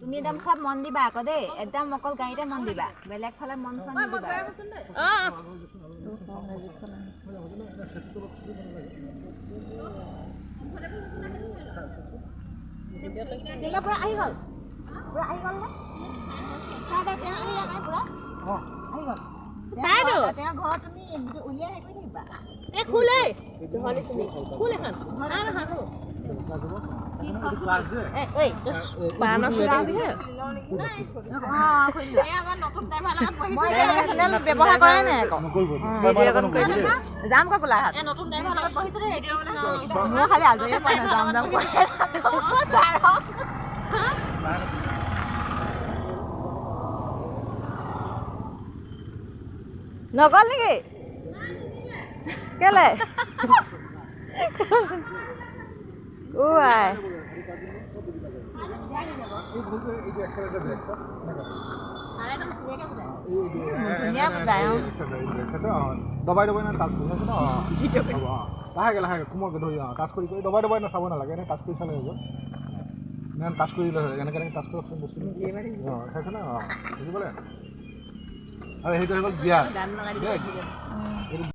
তুমি একদম সব মন দিবা আকৌ দেই একদম অকল গাড়ীতে মন দিবা বেলেগ ফালে মন চন দিবা পুৰা আহি গ'ল নে আহি গ'ল তেওঁ ঘৰ তুমি উলিয়াই হেৰি কৰি থাকিবা এই খুলে খুলে খান ব্যৱহাৰ কৰাই নাই যাম ক গোলাঘাট মোৰ খালি আজৰি পোৱা নাই যাম নগল নেকি কেলে ধুনীয়া বুজাই দবাই না টাচ কৰি আছে ন লাহে কোমলকে ধৰি টাচ কৰি দবাই নাচাব নালাগে এনে টাচ কৰি চালে হ'ব টাচ কৰি লৈ এনেকৈ টাচ কৰকচোন বস্তু চাইছে না বুজি পালে আৰু সেইটো হৈ গ'ল বিয়া